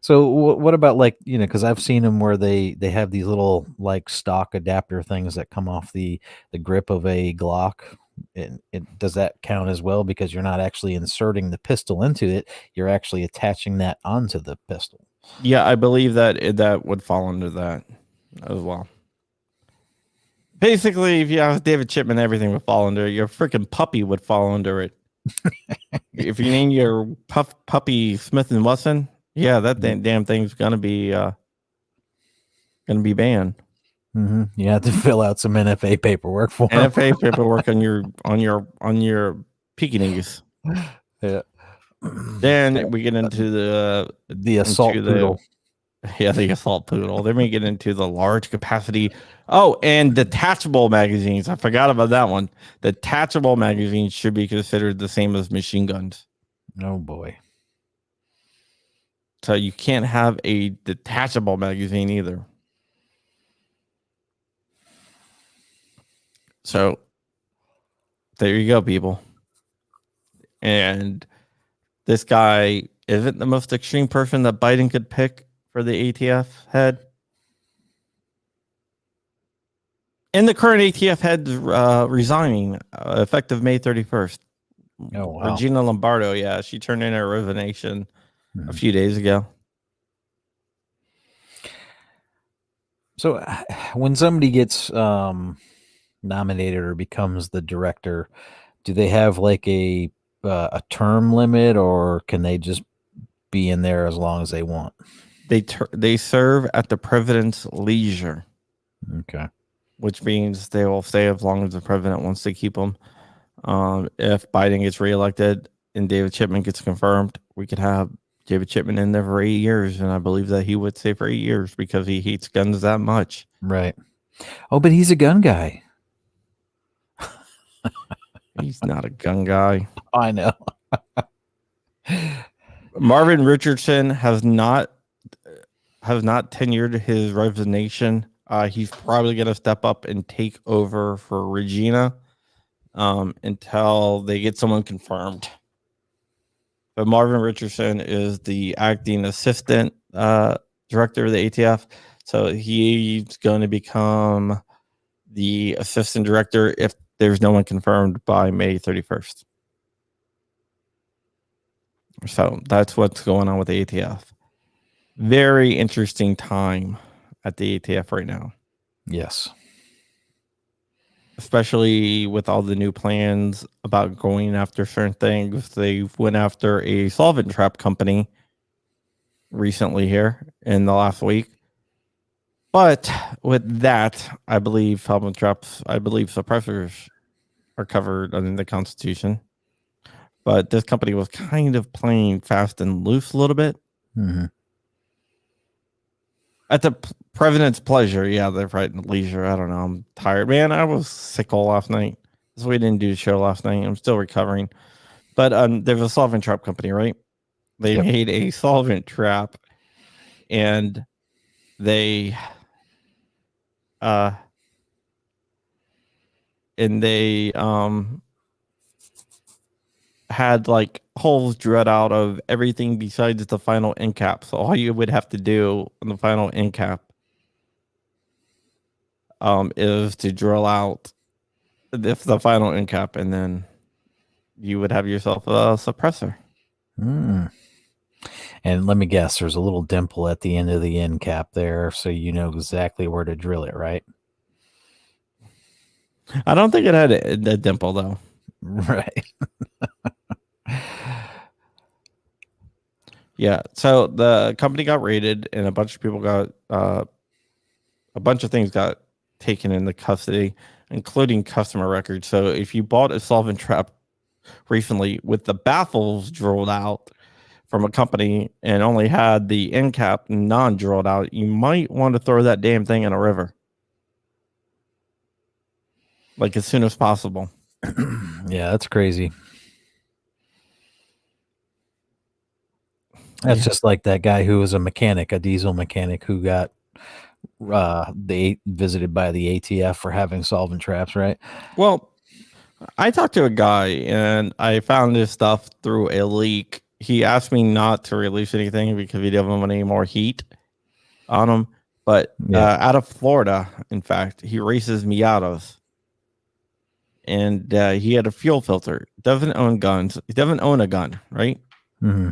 So what about, like, because I've seen them where they have these little like stock adapter things that come off the grip of a Glock. Does that count as well? Because you're not actually inserting the pistol into it; you're actually attaching that onto the pistol. Yeah, I believe that would fall under that as well. Basically, if you have David Chipman, everything would fall under it. Your freaking puppy would fall under it. If you name your puppy Smith and Wesson, yeah, that damn thing's gonna be banned. Mm-hmm. You have to fill out some NFA paperwork for them. NFA paperwork on your Pekingese. Yeah. Then we get into the assault poodle. The assault poodle. Then we get into the large capacity. Oh, and detachable magazines. I forgot about that one. Detachable magazines should be considered the same as machine guns. Oh boy. So you can't have a detachable magazine either. So there you go, people. And this guy isn't the most extreme person that Biden could pick for the ATF head. And the current ATF head resigning effective May 31st. Oh, wow. Regina Lombardo, yeah, she turned in her resignation a few days ago. So when somebody gets nominated or becomes the director, do they have like a term limit, or can they just be in there as long as they want? They serve at the president's leisure. Okay. Which means they will stay as long as the president wants to keep them. If Biden gets reelected and David Chipman gets confirmed, we could have David Chipman in there for 8 years, and I believe that he would stay for 8 years because he hates guns that much. Right. Oh, but he's a gun guy. He's not a gun guy. I know. Marvin Richardson has not tenured his resignation. He's probably going to step up and take over for Regina until they get someone confirmed. But Marvin Richardson is the acting assistant director of the ATF. So he's going to become the assistant director if there's no one confirmed by May 31st. So that's what's going on with the ATF. Very interesting time at the ATF right now. Yes. Especially with all the new plans about going after certain things. They went after a solvent trap company recently here in the last week. But with that, I believe solvent traps, suppressors are covered under the Constitution. But this company was kind of playing fast and loose a little bit. Mm-hmm. At the president's pleasure. Yeah, they're right in leisure. I don't know. I'm tired. Man, I was sick all last night. That's why we didn't do the show last night. I'm still recovering. But there's a solvent trap company, right? They made a solvent trap, and they had like holes drilled out of everything besides the final end cap. So all you would have to do on the final end cap is to drill out the final end cap, and then you would have yourself a suppressor. Mm. And let me guess, there's a little dimple at the end of the end cap there, so you know exactly where to drill it, right? I don't think it had a dimple, though. Right. Yeah. So the company got raided, and a bunch of people got a bunch of things got taken into custody, including customer records. So if you bought a solvent trap recently with the baffles drilled out from a company and only had the end cap non-drilled out, you might want to throw that damn thing in a river, like as soon as possible. Yeah, that's crazy. That's just like that guy who was a mechanic, a diesel mechanic, who got visited by the ATF for having solvent traps, right? Well, I talked to a guy and I found this stuff through a leak. He asked me not to release anything because he didn't want any more heat on him. But Yeah. out of Florida, in fact, he races Miatas, and he had a fuel filter. Doesn't own guns. He doesn't own a gun, right? Hmm.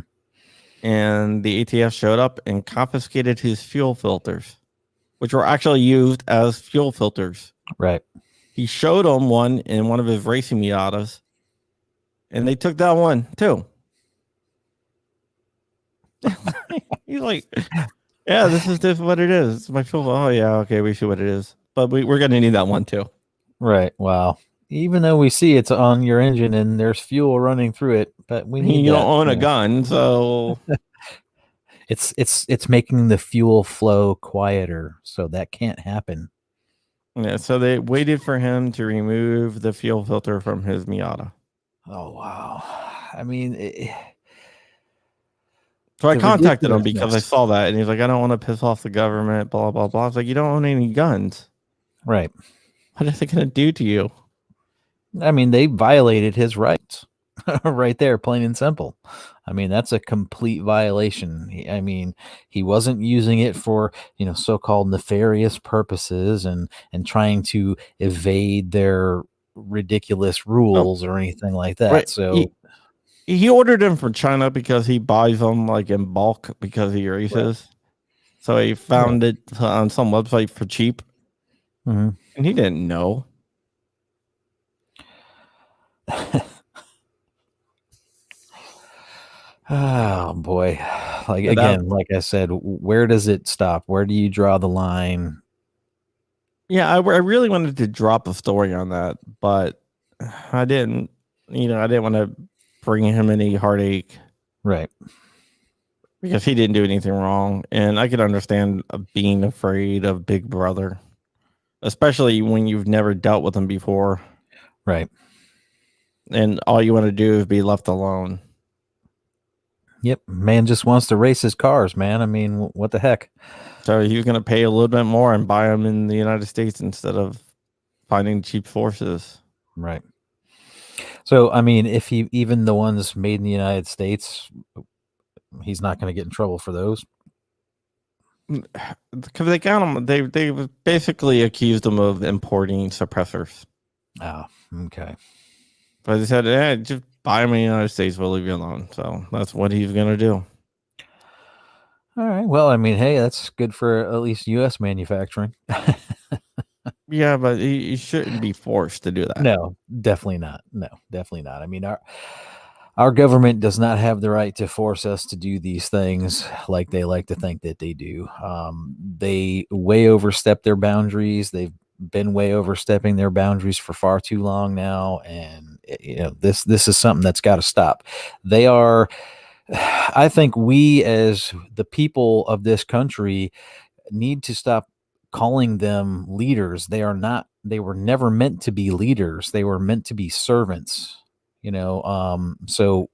And the ATF showed up and confiscated his fuel filters, which were actually used as fuel filters. Right. He showed them one in one of his racing Miatas, and they took that one too. He's like, yeah, this is what it is. It's my fuel. Oh yeah, okay, we see what it is, but we're gonna need that one too. Right. Wow. Even though we see it's on your engine and there's fuel running through it, but we need You don't that. own a gun, so It's making the fuel flow quieter, so that can't happen. yeah. So they waited for him to remove the fuel filter from his Miata. Oh wow. I mean, So I the contacted him because I ridiculousness. saw that, and he's like, "I don't want to piss off the government." Blah blah blah. I was like, "You don't own any guns. Right. What is it gonna do to you?" I mean, they violated his rights right there, plain and simple. I mean, that's a complete violation. I mean, he wasn't using it for, so-called nefarious purposes and trying to evade their ridiculous rules or anything like that. Right. So, He ordered them from China because he buys them like in bulk because he races. So he found it on some website for cheap, mhm. and he didn't know. Oh boy. Like, That- again, like I said, where does it stop? Where do you draw the line? Yeah, I really wanted to drop a story on that, but I didn't. I didn't want to bring him any heartache Right. because he didn't do anything wrong, and I could understand being afraid of Big Brother, especially when you've never dealt with him before, Right. and all you want to do is be left alone. Yep. Man just wants to race his cars, man. I mean, what the heck? So he was going to pay a little bit more and buy them in the United States instead of finding cheap sources. Right. So, I mean, if he even the ones made in the United States, he's not going to get in trouble for those. Because they got him, they basically accused him of importing suppressors. Oh, okay. But they said, just buy them in the United States, we'll leave you alone. So that's what he's going to do. All right. Well, I mean, hey, that's good for at least U.S. manufacturing. Yeah, but he shouldn't be forced to do that. No, definitely not. No, definitely not. I mean, our government does not have the right to force us to do these things like they like to think that they do. They way overstep their boundaries. They've been way overstepping their boundaries for far too long now, and this is something that's got to stop. They are. I think we, as the people of this country, need to stop calling them leaders. They are not. They were never meant to be leaders. They were meant to be servants. So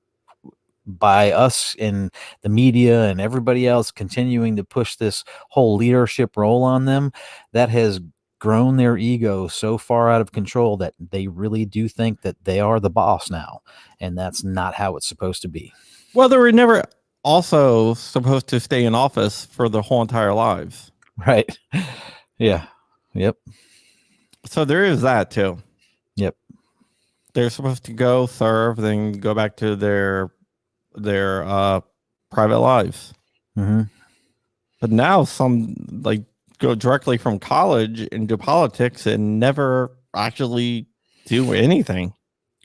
by us and the media and everybody else continuing to push this whole leadership role on them, that has grown their ego so far out of control that they really do think that they are the boss now, and that's not how it's supposed to be. Well, they were never also supposed to stay in office for their whole entire lives. Right. Yeah. Yep. So there is that too. Yep. They're supposed to go serve, then go back to their private lives. Mm-hmm. But now some like go directly from college into politics and never actually do anything.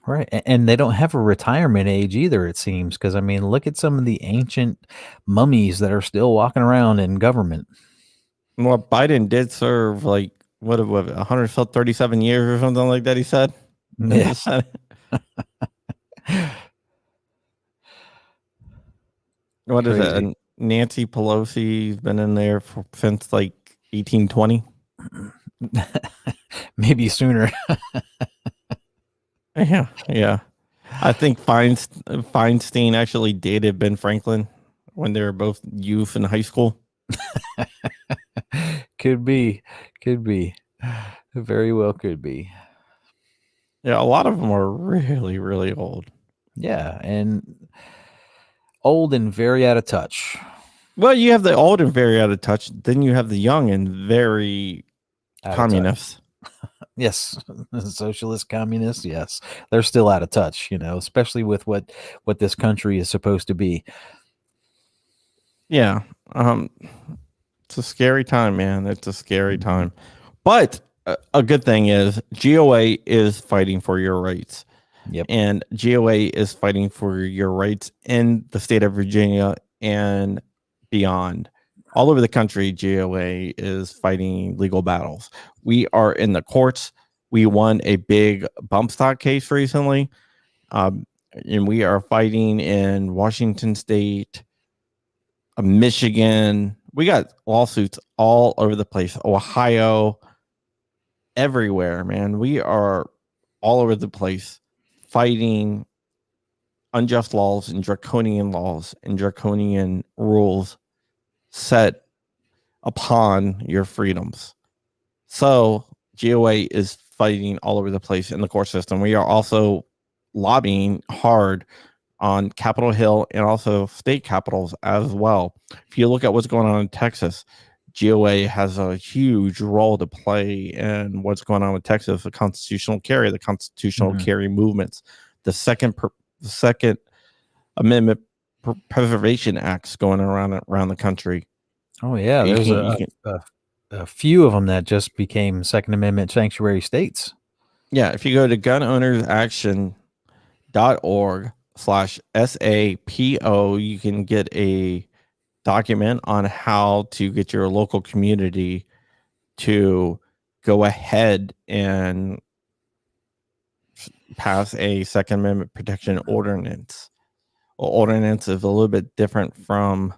Right. And they don't have a retirement age either, it seems, because I mean, look at some of the ancient mummies that are still walking around in government. Well, Biden did serve like what 137 years or something like that, he said. Yes. What is Crazy. it? Nancy Pelosi's been in there since like 1820. Maybe sooner. Yeah. I think Feinstein actually dated Ben Franklin when they were both youth in high school. Could be. Very well could be. Yeah, a lot of them are really, really old. Yeah, and old and very out of touch. Well, you have the old and very out of touch. Then you have the young and very Out of touch. communist. Yes, socialist communists. Yes, they're still out of touch. Especially with what this country is supposed to be. Yeah. Um, it's a scary time, man. It's a scary Mhm. time. But a good thing is GOA is fighting for your rights. Yep. And GOA is fighting for your rights in the state of Virginia and beyond. All over the country, GOA is fighting legal battles. We are in the courts. We won a big bump stock case recently. Um, and we are fighting in Washington State, Michigan. We got lawsuits all over the place. Ohio, everywhere, man. We are all over the place fighting unjust laws and draconian rules set upon your freedoms. So GOA is fighting all over the place in the court system. We are also lobbying hard on Capitol Hill and also state capitals as well. If you look at what's going on in Texas, GOA has a huge role to play in what's going on with Texas, the constitutional Mhm. carry movements, the second Amendment Preservation Acts going around the country. Oh yeah, You there's can you can a few of them that just became Second Amendment sanctuary states. yeah, if you go to gunownersaction.org/SAPO, you can get a document on how to get your local community to go ahead and pass a Second Amendment protection ordinance. Ordinance is a little bit different from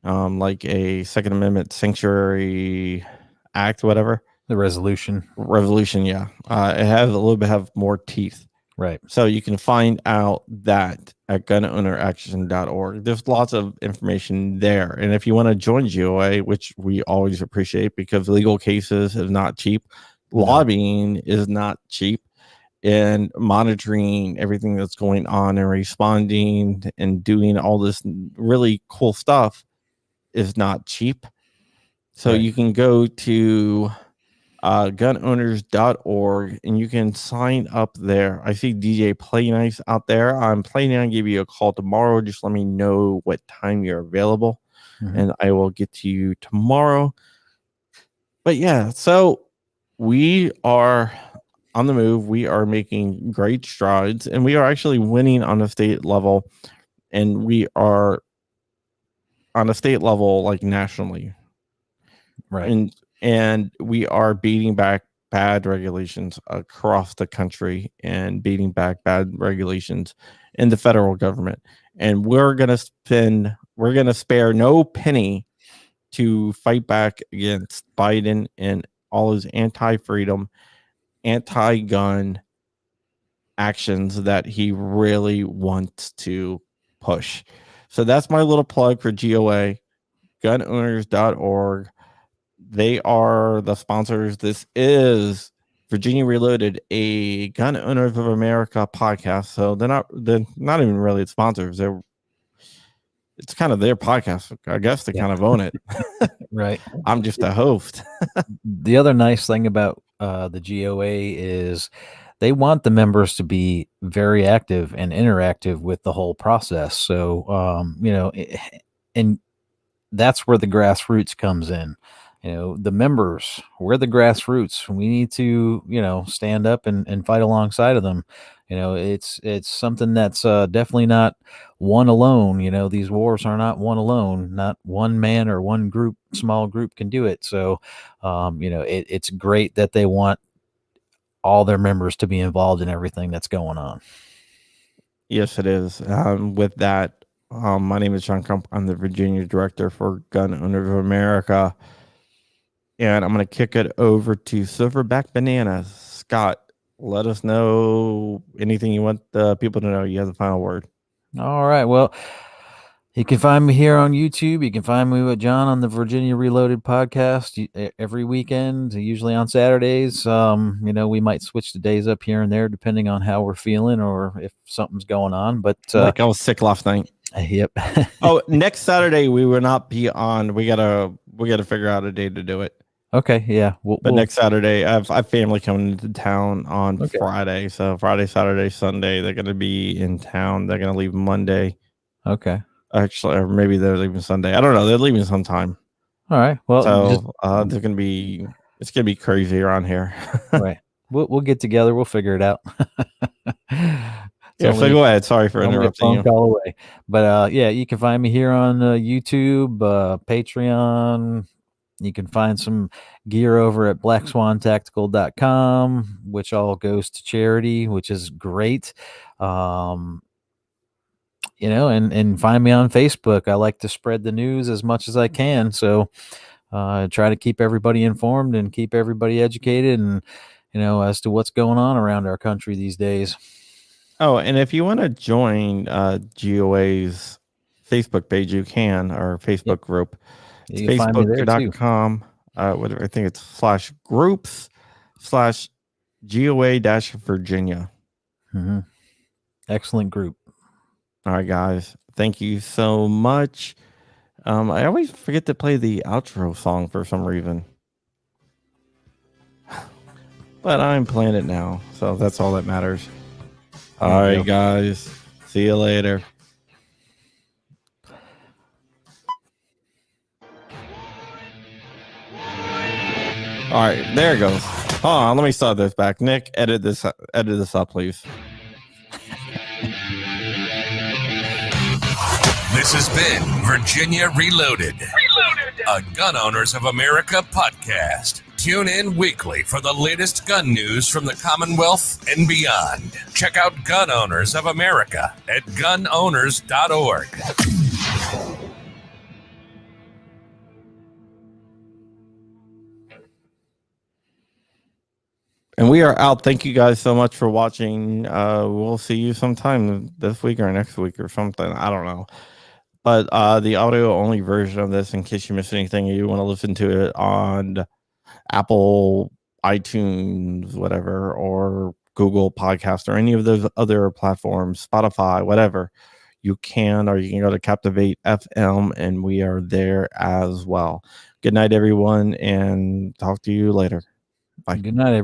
like a Second Amendment sanctuary act, whatever. The resolution, Revolution, yeah. It has a little bit have more teeth. right? So you can find out that at gunowneraction.org. There's lots of information there. And if you want to join GOA, which we always appreciate because legal cases is not cheap, No. lobbying is not cheap, and monitoring everything that's going on and responding and doing all this really cool stuff is not cheap. So Right. you can go to gunowners.org and you can sign up there. I see DJ Play Nice out there. I'm planning on giving you a call tomorrow. Just let me know what time you're available Mhm. and I will get to you tomorrow. But yeah, so we are on the move. We are making great strides and we are actually winning on the state level, and we are on a state level like nationally. Right. And we are beating back bad regulations across the country and beating back bad regulations in the federal government. And we're going to spare no penny to fight back against Biden and all his anti-freedom, anti-gun actions that he really wants to push. So that's my little plug for GOA, gunowners.org. They are the sponsors. This is Virginia Reloaded, a Gun Owners of America podcast. So they're not even really sponsors. It's kind of their podcast. I guess they Yeah. kind of own it. Right. I'm just a host. The other nice thing about the GOA is they want the members to be very active and interactive with the whole process. So, and that's where the grassroots comes in. The members, we're the grassroots. We need to, stand up and fight alongside of them. It's something that's definitely not one alone. These wars are not one alone. Not one man or one group, small group can do it. So, it's great that they want all their members to be involved in everything that's going on. Yes, it is. With that, my name is Sean Crump. I'm the Virginia director for Gun Owners of America. And I'm going to kick it over to Silverback Bananas. Scott, let us know anything you want the people to know. You have the final word. All right. Well, You can find me here on YouTube. You can find me with John on the Virginia Reloaded podcast every weekend, usually on Saturdays. We might switch the days up here and there depending on how we're feeling or if something's going on. But like I was sick last night. Yep. Oh, next Saturday we will not be on. We gotta figure out a day to do it. Okay, yeah. But next Saturday, I have family coming into town on Okay. Friday. So Friday, Saturday, Sunday, they're gonna be in town. They're gonna leave Monday. Okay. Actually, or maybe they're leaving Sunday. I don't know. They're leaving sometime. All right. Well, so they're gonna be. It's gonna be crazy around here. Right. We'll get together. We'll figure it out. Yeah. So go ahead. Sorry for interrupting you. Call away. But yeah, you can find me here on YouTube, Patreon. You can find some gear over at blackswantactical.com, which all goes to charity, which is great. And find me on Facebook. I like to spread the news as much as I can. So try to keep everybody informed and keep everybody educated and, as to what's going on around our country these days. Oh, and if you want to join GOA's Facebook page, you can, or Facebook group. It's facebook.com. Whatever, I think it's /groups/GOA-Virginia. Mm-hmm. Excellent group. All right, guys. Thank you so much. I always forget to play the outro song for some reason. But I'm playing it now, so that's all that matters. All right, guys. See you later. All right, there it goes. Hold on, let me start this back. Nick, edit this up, please. This has been Virginia Reloaded, a Gun Owners of America podcast. Tune in weekly for the latest gun news from the Commonwealth and beyond. Check out Gun Owners of America at gunowners.org. And we are out. Thank you guys so much for watching. We'll see you sometime this week or next week or something. I don't know. But the audio only version of this, in case you missed anything, you want to listen to it on Apple, iTunes, whatever, or Google Podcast or any of those other platforms, Spotify, whatever, you can, or you can go to Captivate FM and we are there as well. Good night, everyone, and talk to you later. Bye. Good night, everyone.